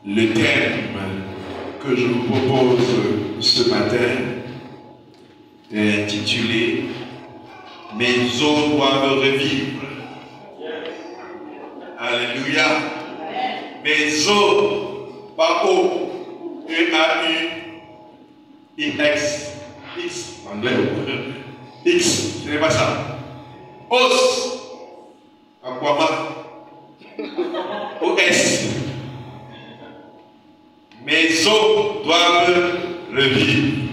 Le thème que je vous propose ce matin est intitulé « Mes os doivent revivre ». Alléluia. Mes os, pas O, E-A-U-I-X, X, anglais, X, ce n'est pas ça. Os, Aquama, O-S. Mes os doivent revivre.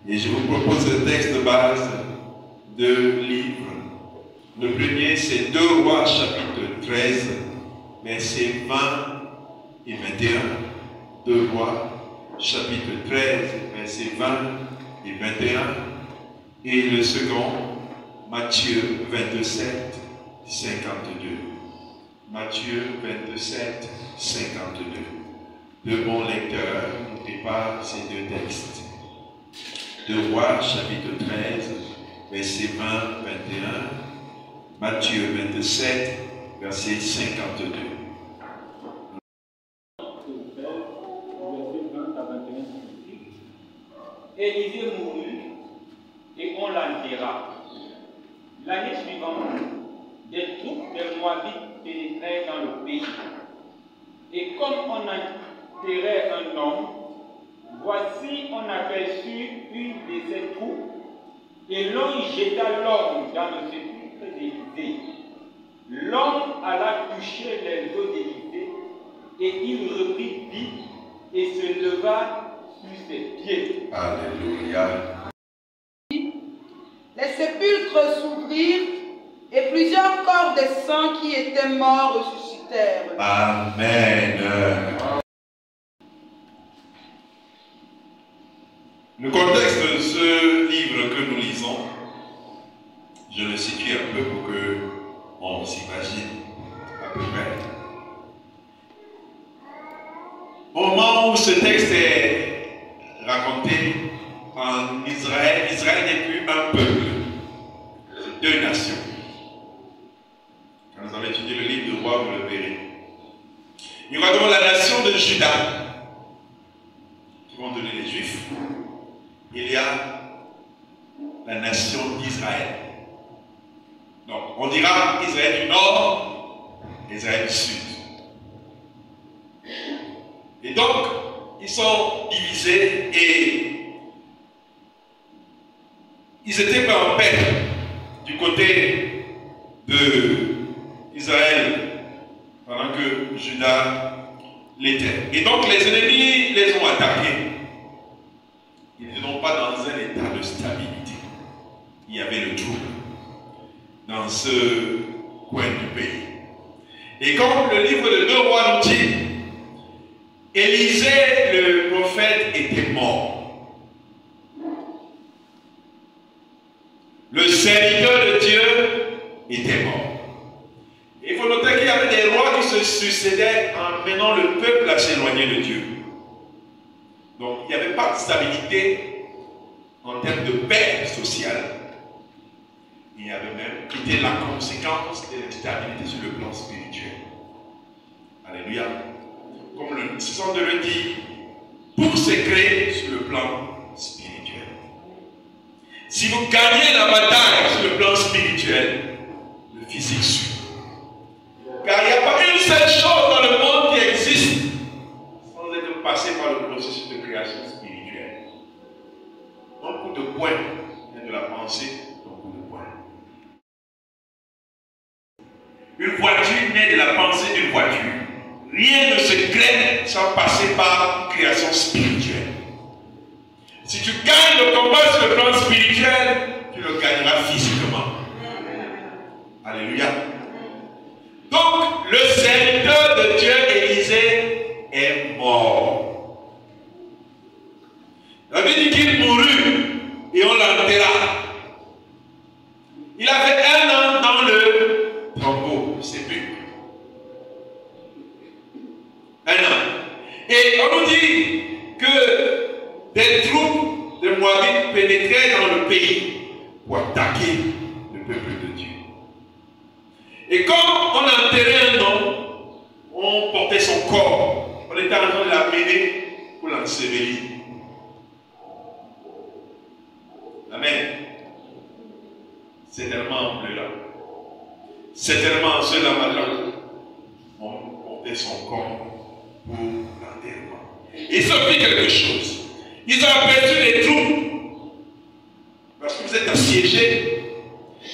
Et je vous propose un texte de base 2 livres. Le premier, c'est 2 Rois, chapitre 13, versets 20 et 21. 2 Rois, chapitre 13, versets 20 et 21. Et le second, Matthieu 27, 52. Matthieu 27, 52. De bons lecteurs, n'oubliez pas ces 2 textes. 2 Rois, chapitre 13, versets 20, 21. Matthieu 27, verset 52. Élisée mourut et on l'enterra. L'année suivante, des troupes des Moabites pénétrèrent dans le pays. Et comme on enterrait un homme, voici on aperçut une de ces troupes, et l'on jeta l'homme dans le sépulcre d'Élisée. L'homme alla toucher les os d'Élisée, et il reprit vie et se leva sur ses pieds. Alléluia. Les sépulcres s'ouvrirent et plusieurs corps des saints qui étaient morts ressuscitèrent. Amen. Le contexte de ce livre que nous lisons, je le situe un peu pour que on s'imagine à peu près. Au moment où ce texte est raconté en Israël, Israël n'est plus un peuple, c'est 2 nations. Quand vous avez étudié le livre de Roi, vous le verrez. Il y aura donc la nation de Juda, qui vont donner les Juifs. Il y a la nation d'Israël. Donc, on dira Israël du Nord, Israël du Sud. Et donc, ils sont divisés et ils étaient en paix du côté d'Israël pendant que Juda l'était. Et donc, les ennemis les ont attaqués. Ils n'étaient donc pas dans un état de stabilité. Il y avait le trouble dans ce coin du pays. Et comme le livre de 2 Rois nous dit, Élisée, le prophète, était mort. Le serviteur de Dieu était mort. Et il faut noter qu'il y avait des rois qui se succédaient en menant le peuple à s'éloigner de Dieu. Donc il n'y avait pas de stabilité en termes de paix sociale. Il y avait même été la conséquence de l'instabilité sur le plan spirituel. Alléluia. Comme le Psaume de le dit, pour se créer sur le plan spirituel. Si vous gagnez la bataille sur le plan spirituel, le physique suit. Car il n'y a pas une seule chose dans le monde qui existe sans être passé par le processus de création spirituelle. Un coup de poing vient de la pensée, un coup de poing. Une voiture naît de la pensée d'une voiture. Rien ne se crée sans passer par une création spirituelle. Si tu gagnes le combat sur le plan spirituel, tu le gagneras physiquement. Alléluia. Donc, le serviteur de Dieu, Élisée, est mort. La Bible dit qu'il mourut et on l'enterra. Il avait 1 an dans le tombeau, sépulcre. 1 an. Et on nous dit que des troupes de Moabites pénétraient dans le pays pour attaquer le peuple de Dieu. Et comme on enterrait un homme, on portait son corps. On était en train de l'amener pour l'ensevelir. Amen. C'est tellement en pleurant. C'est tellement en se lamentant. On portait son corps pour l'enterrement. Ils ont fait quelque chose. Ils ont aperçu les troupes. Parce que vous êtes assiégés.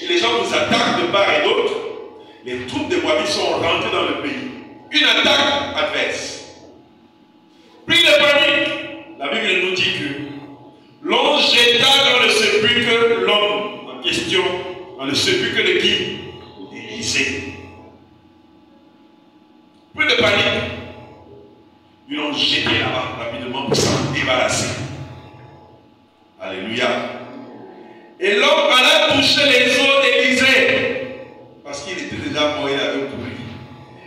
Et les gens vous attaquent de part et d'autre. Les troupes de Moabit sont rentrées dans le pays. Une attaque adverse. Pris de panique, la Bible nous dit que l'on jeta dans le sépulcre l'homme en pied question, dans le sépulcre de qui? D'Élisée. Peu de panique. Ils l'ont jeté là-bas rapidement pour s'en débarrasser. Alléluia. Et l'homme alla toucher les os d'Élisée. Parce qu'il était déjà mort, il avait pourri.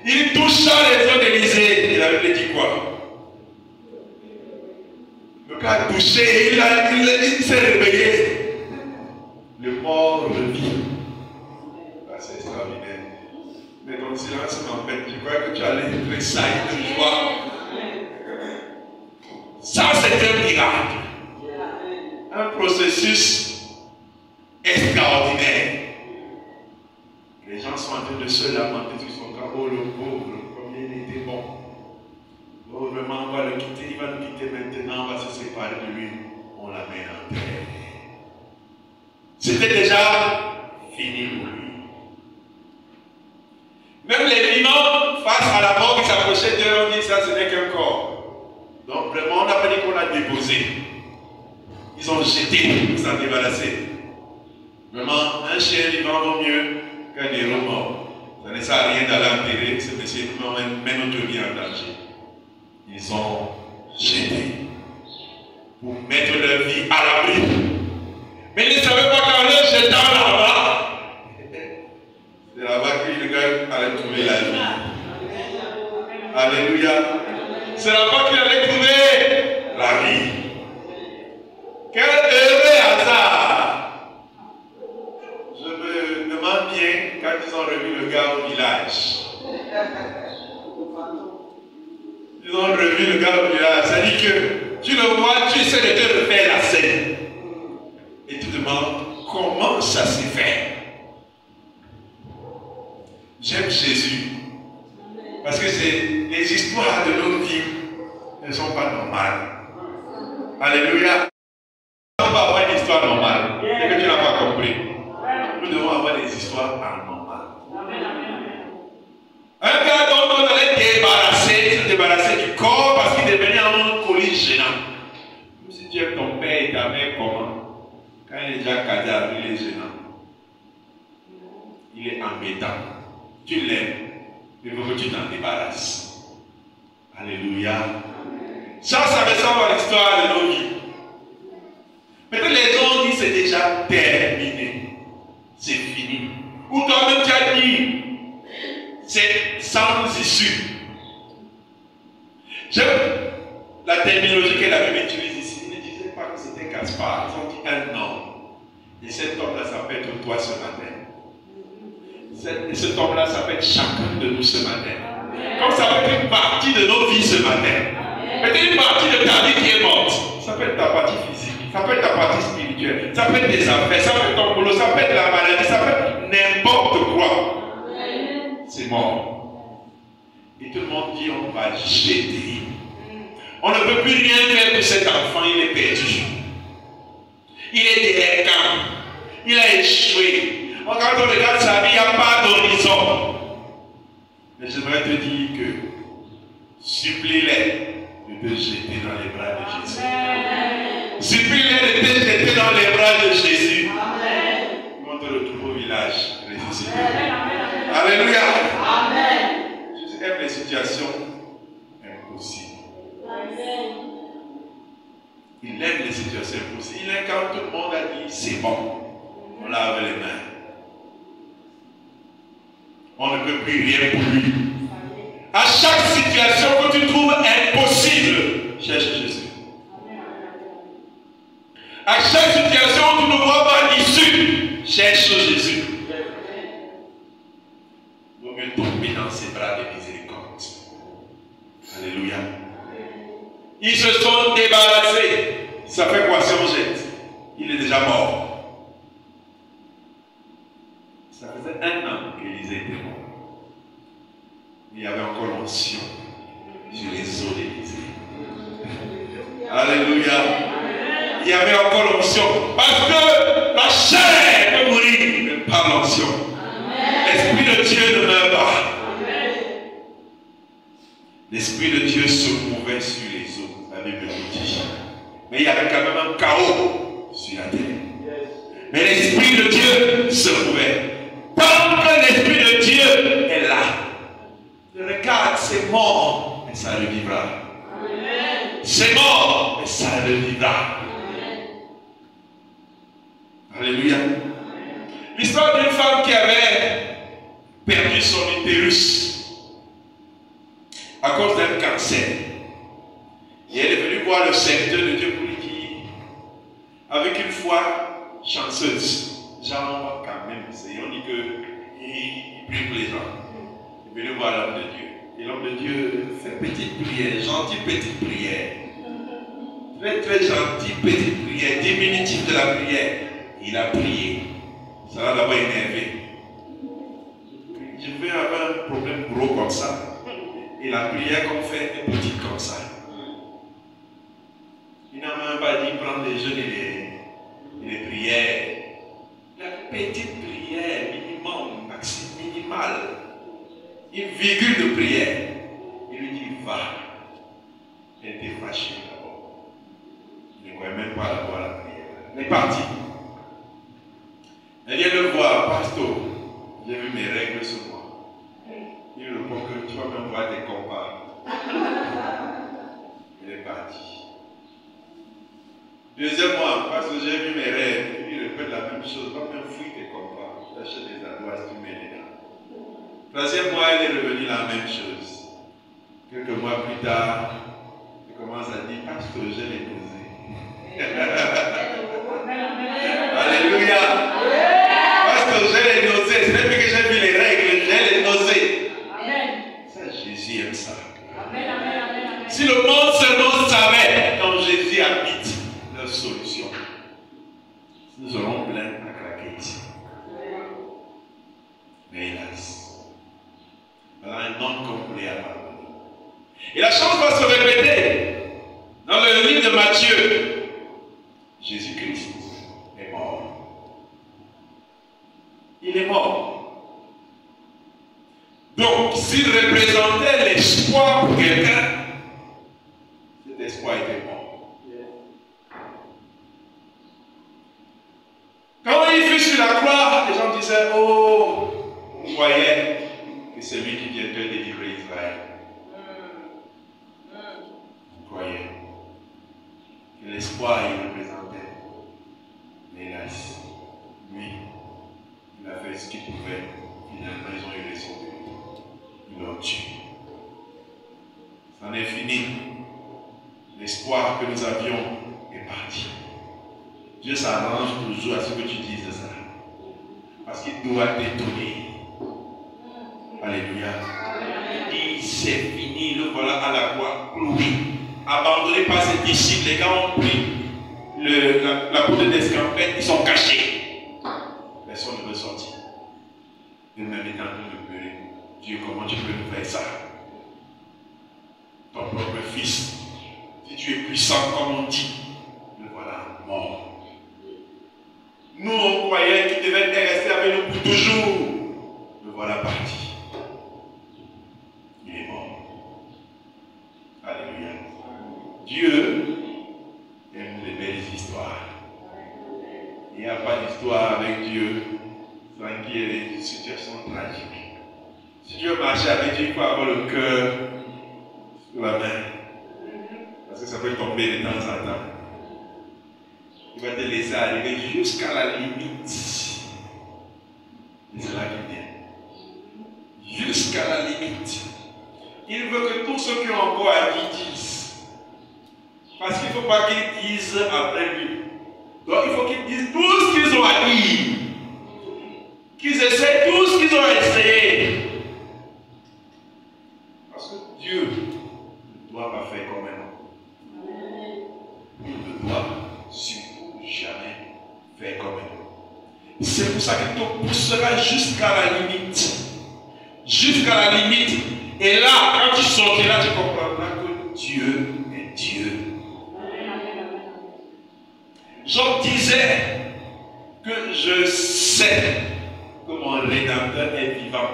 Il toucha les os d'Élisée. Il avait dit quoi? Le gars a touché, il s'est réveillé. Le mort revit. C'est extraordinaire. Mais ton silence m'embête. Je crois que tu allais être saillant de joie. Ça, c'est un miracle. Un processus extraordinaire. Les gens sont en train de se lamenter sur son cas. Oh, le pauvre, combien il était bon. Oh, vraiment, on va le quitter. Il va nous quitter maintenant. On va se séparer de lui. On l'amène en terre. C'était déjà fini pour lui. Même les vivants, face à la mort qui s'approchait d'eux, on dit ça, ce n'est qu'un corps. Donc vraiment, on n'a pas dit qu'on l'a déposé. Ils ont jeté pour s'en débarrasser. Vraiment, un chien vivant vaut mieux qu'un héros mort. Ça ne sert à rien d'aller enterrer ce monsieur, met notre vie en danger. Ils ont jeté pour mettre leur vie à l'abri. Mais ils ne savaient pas qu'en leur jetant là-bas, c'est là-bas que le gars allait trouver la vie. Alléluia. C'est là-bas qu'il allait trouver la vie. Quel heureux hasard. Je me demande bien quand ils ont revu le gars au village. Ils ont revu le gars au village. Ça dit que tu le vois, tu essaies de te refaire la scène. Et tu te demandes comment ça s'est fait. J'aime Jésus. Parce que les histoires de nos vies ne sont pas normales. Alléluia. Nous ne devons pas avoir une histoire normale. C'est que tu n'as pas compris. Nous devons avoir des histoires anormales. Un gars dont on allait se débarrasser du corps parce qu'il devenait un colis gênant. Même si tu aimes ton père et ta mère, comment? Quand il est déjà cadavre, il est gênant. Il est embêtant. Tu l'aimes. Il faut que tu t'en débarrasses. Alléluia. Ça ressemble à l'histoire de nos vies. Peut-être les gens disent c'est déjà terminé. C'est fini. Ou toi-même tu as dit c'est sans issue. J'aime la terminologie que la Bible utilise ici. Ils ne disaient pas que c'était Gaspard. Ils ont dit un homme. Et cet homme-là, ça peut être toi ce matin. Et cet homme-là, ça peut être chacun de nous ce matin. Comme ça peut être une partie de nos vies ce matin. Peut-être une partie de ta vie qui est morte. Ça peut être ta partie physique, ça peut être ta partie spirituelle, ça peut être tes affaires, ça peut être ton boulot, ça peut être la maladie, ça peut être n'importe quoi. C'est mort. Et tout le monde dit on va jeter. On ne peut plus rien faire pour cet enfant, il est perdu. Il est délinquant. Il a échoué. Quand on regarde sa vie, il n'y a pas d'horizon. Mais j'aimerais te dire que supplie-les de te jeter dans les bras de Jésus. Supplie-les de te jeter dans les bras de Jésus. On te retrouve au village ressuscité. Alléluia. Jésus aime les situations impossibles. Il aime les situations impossibles. Il aime quand tout le monde a dit c'est bon. On lave les mains. On ne peut plus rien pour lui. À chaque situation que tu trouves impossible, cherche Jésus. À chaque situation où tu ne vois pas d'issue, cherche Jésus. Vaut mieux tomber dans ses bras de miséricorde. Alléluia. Ils se sont débarrassés. Ça fait quoi si on jette? Il est déjà mort. Ça faisait 1 an qu'Élisée était mort. Il y avait encore l'onction sur les os d'Élisée. Alléluia. Il y avait encore l'onction. Parce que la chair peut mourir par l'onction. L'Esprit de Dieu ne meurt pas. L'Esprit de Dieu se mouvait sur les eaux, la Bible nous dit. Mais il y avait quand même un chaos sur la terre. Mais l'Esprit de Dieu se mouvait. Tant que l'Esprit de Dieu est là, regarde, c'est mort, mais ça revivra. C'est mort, mais ça revivra. Alléluia. L'histoire d'une femme qui avait perdu son utérus à cause d'un cancer. Et elle est venue voir le serviteur de Dieu pour lui dire, avec une foi chanceuse, genre quand même, on dit qu'il prie pour les gens. Il est venu voir l'homme de Dieu. Et l'homme de Dieu fait petite prière, gentille petite prière. Très très gentille petite prière, diminutif de la prière. Il a prié. Ça l'a d'abord énervé. Je vais avoir un problème gros comme ça. Et la prière qu'on fait est petite comme ça. Il n'a même pas dit prendre les jeûnes et les prières. La petite prière, minimale. Une virgule de prière. Il lui dit, va. Elle était fâchée d'abord. Il ne croyait même pas d'abord la prière. Elle est partie. Elle vient le voir, pasteur. J'ai vu mes règles sur moi. Il me répond que tu vas même voir tes compas. Il est parti. Deuxième mois, parce que j'ai vu mes rêves, il répète la même chose. Va même fouiller tes compas. T'achètes des ardoises, tu mets dedans. Troisième mois, elle est revenue la même chose. Quelques mois plus tard, elle commence à dire, pasteur, j'ai les nausées. Alléluia. Pasteur, j'ai les nausées. C'est depuis que j'ai vu les règles, j'ai les nausées. Ça, Jésus aime ça. Si le monde seulement savait quand Jésus habite leur solution, nous aurons plein à craquer ici. Mais hélas, voilà un homme complet à pardonner. Et la chose va se répéter dans le livre de Matthieu. Jésus-Christ est mort. Il est mort. Donc, s'il représentait l'espoir pour quelqu'un, cet espoir était mort. Quand il fut sur la croix, les gens disaient, oh, on croyait que c'est lui qui viendrait délivrer Israël. On croyait que l'espoir il représentait. Mais hélas, lui, il a fait ce qu'il pouvait. Finalement, ils ont eu raison de lui. Ils l'ont tué. C'en est fini. L'espoir que nous avions est parti. Dieu s'arrange toujours à ce que tu dises ça. Parce qu'il doit t'étonner. Alléluia. Il dit, c'est fini. Le voilà à la croix, cloué. Abandonné par ses disciples. Les gars ont pris la poudre d'escampette. Ils sont cachés. Personne ne veut sortir. Eux-mêmes étant en train de pleurer. Dieu, comment tu peux nous faire ça? Ton propre fils. Si tu es puissant comme on dit, le voilà mort. Nous, on croyait qu'il devait rester avec nous pour toujours. Le voilà parti. Il est mort. Alléluia. Dieu aime les belles histoires. Il n'y a pas d'histoire avec Dieu sans qu'il y ait des situations tragiques. Si Dieu marchait avec Dieu, il faut avoir le cœur sur la main. Parce que ça peut tomber de temps en temps. Il va te laisser arriver jusqu'à la limite. Et c'est là qu'il vient. Jusqu'à la limite. Il veut que tous ceux qui ont encore à dire disent. Parce qu'il ne faut pas qu'ils disent après lui. Donc il faut qu'ils disent tout ce qu'ils ont à dire. Qu'ils essaient tout ce qu'ils ont essayé. Parce que Dieu ne doit pas faire comme un homme. Il ne doit surtout jamais faire comme un homme. C'est pour ça qu'il te poussera jusqu'à la limite. Jusqu'à la limite. Et là, quand tu sortiras, tu comprendras que Dieu est Dieu. Job disait que je sais que mon Rédempteur est vivant.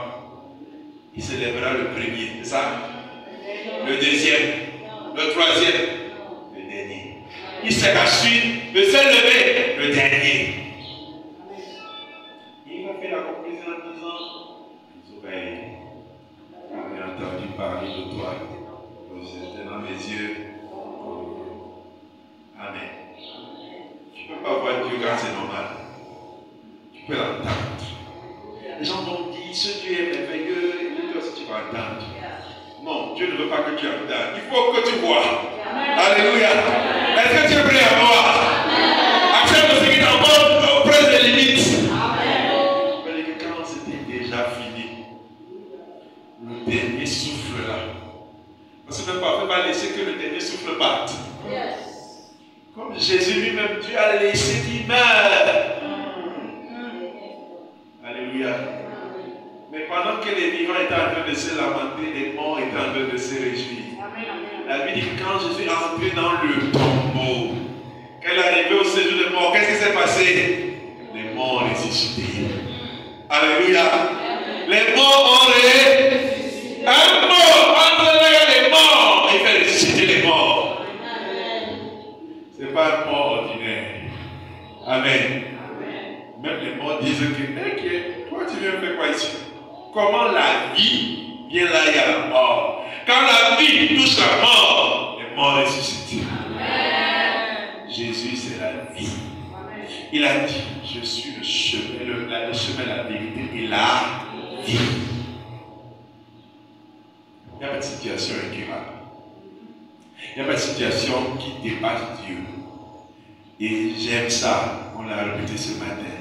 Il se lèvera le premier, c'est ça? Le deuxième, le troisième, le dernier. Il sera suite de se lever le dernier. il a compris en disant, les oreilles, on a entendu parler de toi, c'était dans mes yeux. Amen. Tu ne peux pas voir Dieu quand c'est normal. Tu peux l'entendre. Les gens t'ont dit, ce Dieu est merveilleux, et toi aussi tu vas entendre. Non, Dieu ne veut pas que tu entendes. Il faut que tu vois. Alléluia. Est-ce que tu es prêt à voir? Accepte ce qui t'emporte auprès des limites. Mais quand c'était déjà fini, le dernier souffle là. Parce que même pas, on ne peut pas laisser que le dernier souffle parte. Comme Jésus lui-même, Dieu a laissé qu'il meure. Alléluia. Mais pendant que les vivants étaient en train de se lamenter, les morts étaient en train de se réjouir. La Bible dit que quand Jésus est entré dans le tombeau, quand il est arrivé au séjour des morts, qu'est-ce qui s'est passé? Les morts ont ressuscité. Alléluia. Les morts ont ressuscité. Un mort entre les morts, il fait ressusciter les morts. Ce n'est pas un mort ordinaire. Amen. Même les morts disent que, toi tu viens faire quoi ici? Comment la vie vient là, il y a la mort. Quand la vie touche la mort, les morts ressuscitent. Jésus, c'est la vie. Il a dit, je suis le chemin, la vérité et la vie. Il n'y a pas de situation incurable. Il n'y a pas de situation qui dépasse Dieu. Et j'aime ça, on l'a répété ce matin.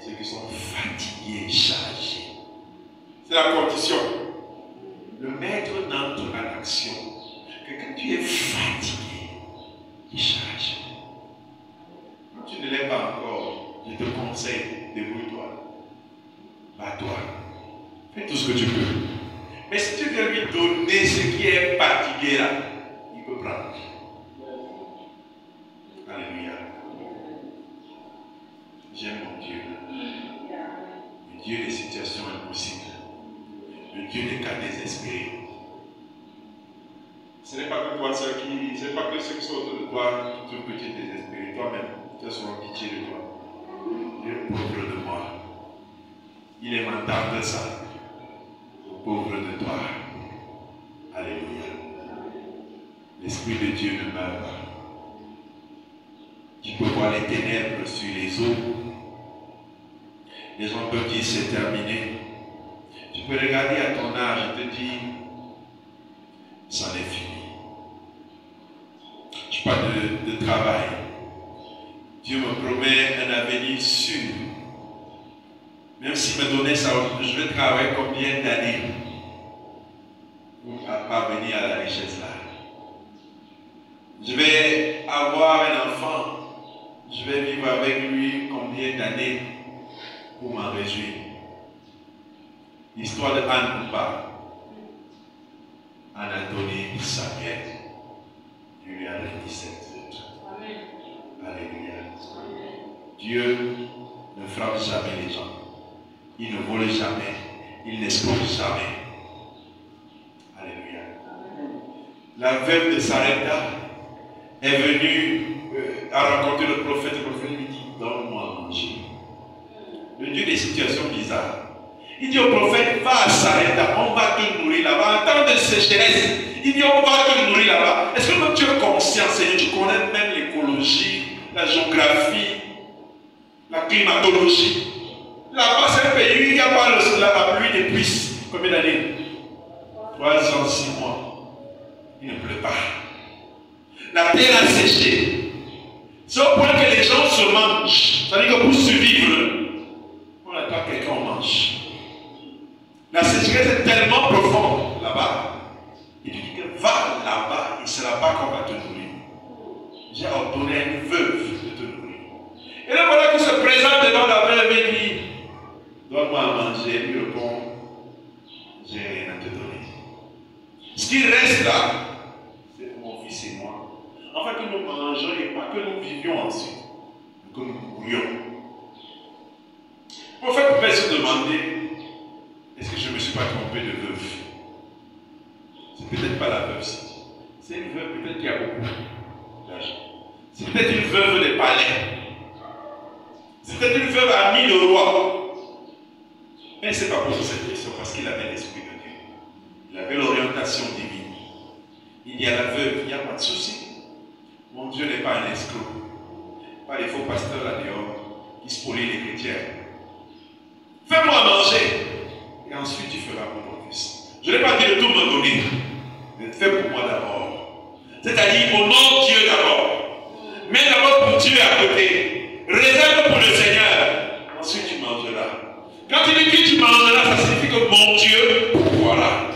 Ceux qui sont fatigués, chargés. C'est la condition. Le maître n'entre en action que quand tu es fatigué, il charge. Quand tu ne l'es pas encore, je te conseille, débrouille-toi. Bats-toi. Fais tout ce que tu peux. Mais si tu veux lui donner ce qui est fatigué là, il peut prendre. Alléluia. J'aime mon Dieu. Le Dieu des situations impossibles. Le Dieu des cas désespérés. Ce n'est pas que toi, ce n'est pas que ceux qui sont autour de toi qui trouvent que tu es désespéré. Toi-même, tu as souvent pitié de toi. Dieu est pauvre de moi. Il est mental de ça. Pauvre de toi. Alléluia. L'Esprit de Dieu ne meurt pas. Tu peux voir les ténèbres sur les eaux. Les gens peuvent dire c'est terminé. Tu peux regarder à ton âge et te dire c'en est fini. Je parle de travail. Dieu me promet un avenir sûr. Même s'il me donnait ça, je vais travailler combien d'années pour parvenir à la richesse là. Je vais avoir un enfant. Je vais vivre avec lui combien d'années pour m'en réjouir. L'histoire de Anne Poupa. Anatolie Samuel. Il lui a donné 17 autres. Alléluia. Dieu ne frappe jamais les gens. Il ne vole jamais. Il n'escroque jamais. Alléluia. La veuve de Sarepta est venue à rencontrer le prophète. Le prophète lui dit, donne-moi à manger. Le Dieu des situations bizarres. Il dit au prophète, va à Sarepta, on va te nourrir là-bas. En temps de sécheresse, il dit, on va te nourrir là-bas. Est-ce que même tu es conscient, Seigneur, tu connais même l'écologie, la géographie, la climatologie. Là-bas, c'est un pays où il n'y a pas la pluie depuis combien d'années? 3 ans, 6 mois. Il ne pleut pas. La terre a séché. C'est au point que les gens se mangent. C'est-à-dire que pour survivre, on attend quelqu'un, on mange. La sécheresse est tellement profonde là-bas. Il dit que va là-bas, il ne sera pas qu'on va te nourrir. J'ai ordonné à une veuve de te nourrir. Et là, voilà qu'il se présente devant la veuve et dit, donne-moi à manger. Elle lui répond, j'ai rien à te donner. Ce qui reste là, c'est mon fils et moi. Enfin, que nous mangeons et pas que nous vivions ensuite, mais que nous mourions. Le prophète pouvait se demander, est-ce que je ne me suis pas trompé de veuve? C'est peut-être pas la veuve, c'est une veuve peut-être qui a beaucoup d'argent. C'est peut-être une veuve des palais. C'est peut-être une veuve amie de roi. Mais ce n'est pas pour cette question, parce qu'il avait l'Esprit de Dieu. Il avait l'orientation divine. Il dit à la veuve, il n'y a pas de souci. Mon Dieu n'est pas un escroc. Pas les faux pasteurs là dehors qui spolient les chrétiens. Fais-moi manger. Et ensuite tu feras mon fils. Je n'ai pas dit de tout me donner. Mais fais pour moi d'abord. C'est-à-dire honore Dieu d'abord. Mets d'abord pour Dieu à côté. Réserve pour le Seigneur. Ensuite tu mangeras. Quand il dit que tu mangeras, ça signifie que mon Dieu, voilà.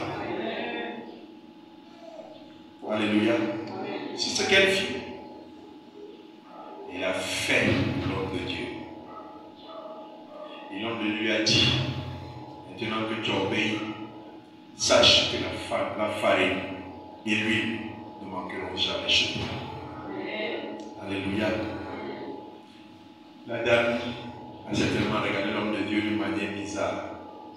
Alléluia. C'est ce qu'elle fit. Il a fait l'homme de Dieu. Et l'homme de Dieu lui a dit, maintenant que tu obéis, sache que la farine et l'huile ne manqueront jamais chez toi. Alléluia. La dame a certainement regardé l'homme de Dieu d'une manière bizarre.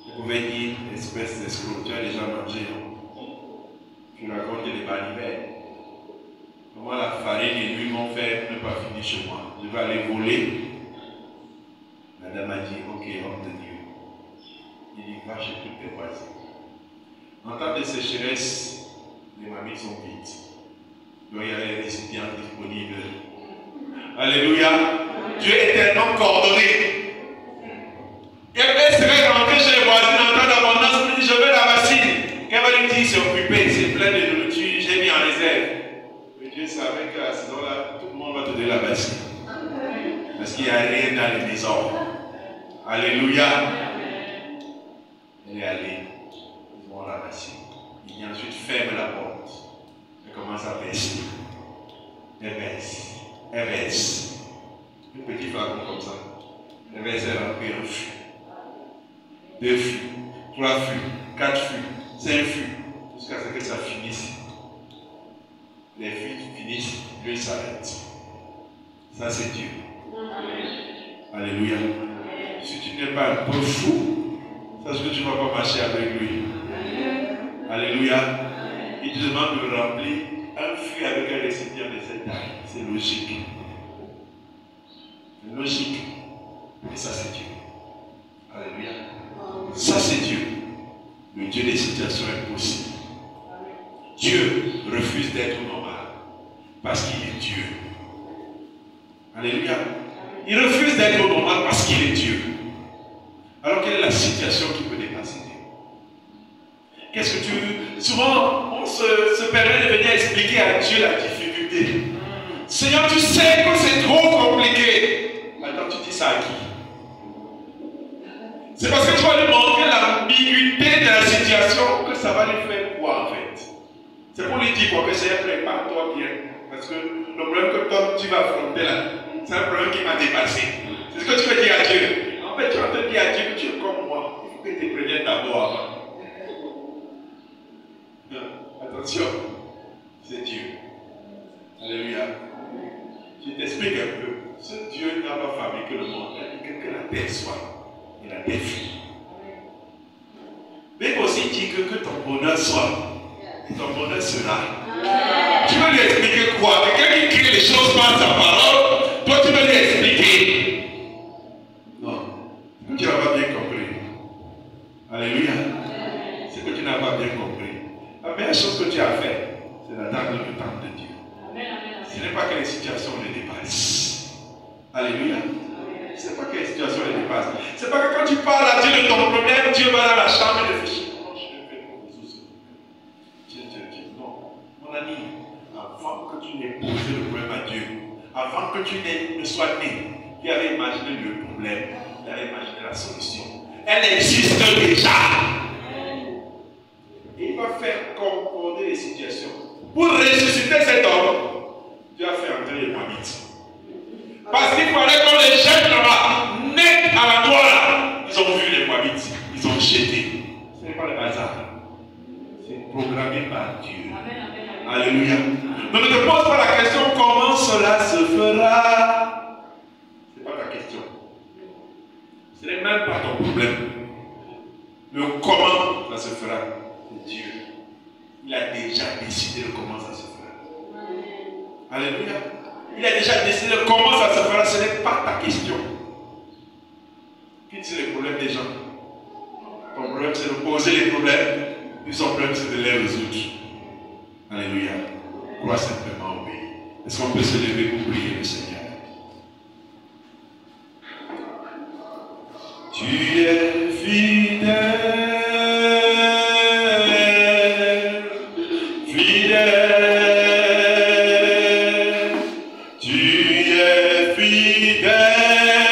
Elle pouvait dire, espèce d'escroc, tu as déjà mangé, non? Tu racontes des balivères. Comment la farine et l'huile m'ont fait ne pas finir chez moi. Je vais aller voler. La dame a dit, ok, homme de Dieu. Il dit, va chez toutes tes voisines. En temps de sécheresse, les mamies sont vides. Donc il y a les récipients disponibles. Alléluia. Dieu est tellement coordonné. Et elle serait rentrée chez les voisines en temps d'abondance. Elle dit, je veux la bassine. Qu'elle va lui dire, c'est occupé, c'est plein de nourriture, j'ai mis en réserve. Mais Dieu savait qu'à ce moment-là, tout le monde va te donner la bassine. Parce qu'il n'y a rien dans les maisons. Alléluia. Elle est allée. Ils vont la bassine. Il ensuite ferme la porte. Elle commence à baisser. Elle baisse. Elle baisse. Un petit flacon comme ça. Elle baisse, elle remplit un fût. 2 fûts. 3 fûts. 4 fûts. 5 fûts. Jusqu'à ce que ça finisse. Les fûts finissent, lui s'arrête. Ça c'est Dieu. Alléluia. Si tu n'es pas un peu fou, sache que tu ne vas pas marcher avec lui. Alléluia. Il te demande de remplir un fût avec un récipient de cette taille. C'est logique. C'est logique. Et ça c'est Dieu. Alléluia. Ça c'est Dieu. Le Dieu des situations impossibles. Dieu refuse d'être normal parce qu'il est Dieu. Alléluia. Il refuse d'être normal parce qu'il est Dieu. Alors quelle est la situation qui peut dépasser Dieu? Qu'est-ce que tu veux? Souvent, on se permet de venir expliquer à Dieu la difficulté. Seigneur, tu sais que c'est trop compliqué. Maintenant, tu dis ça à qui? C'est parce que tu vas lui montrer l'ambiguïté de la situation que ça va lui faire quoi en fait? C'est pour lui dire quoi? Que Seigneur, prépare-toi bien. Parce que le problème que toi tu vas affronter là, c'est un problème qui m'a dépassé. C'est ce que tu veux dire à Dieu. En fait, tu vas te dire à Dieu que tu es comme moi. Il faut que tu te préviennes d'abord avant. Attention, c'est Dieu. Alléluia. Je t'explique un peu. Ce Dieu n'a pas fabriqué le monde. Il a dit que la terre soit. Il a défini. Mais aussi dire que ton bonheur soit. Et ton bonheur sera. Tu veux lui expliquer quoi? Quelqu'un qui crée les choses par sa parole, toi tu veux lui expliquer. Non. Tu n'as pas bien compris. Alléluia. C'est que tu n'as pas bien compris. La meilleure chose que tu as fait, c'est d'attendre le temps de Dieu. Ce n'est pas que les situations les dépassent. Alléluia. Ce n'est pas que les situations les dépassent. Ce n'est pas que quand tu parles à Dieu de ton problème, Dieu va dans la chambre et réfléchir. Comment je vais faire pour résoudre ce problème? Dieu te dit non. Mon ami, avant que tu n'aies posé le problème à Dieu, avant que tu ne sois né, il avait imaginé le problème, il avait imaginé la solution. Elle existe déjà. Et il va faire concorder les situations. Pour ressusciter cet homme, Dieu a fait entrer les Moabites. Parce qu'il fallait qu'on les jette là-bas, net à la toile. Ils ont vu les Moabites, ils ont jeté. Ce n'est pas le hasard. C'est programmé par Dieu. Alléluia. Donc ne te pose pas la question comment cela se fera. Ce n'est pas ta question. Ce n'est même pas ton problème. Le comment ça se fera, c'est Dieu. Il a déjà décidé de comment ça se fera. Alléluia. Il a déjà décidé de comment ça se fera. Ce n'est pas ta question. Quitte sur les problèmes des gens. problème, c'est de poser les problèmes. Puis son problème, c'est de les résoudre. Alléluia. Crois simplement au pays. Est-ce qu'on peut se lever pour prier le Seigneur? Tu es fidèle, fidèle, tu es fidèle.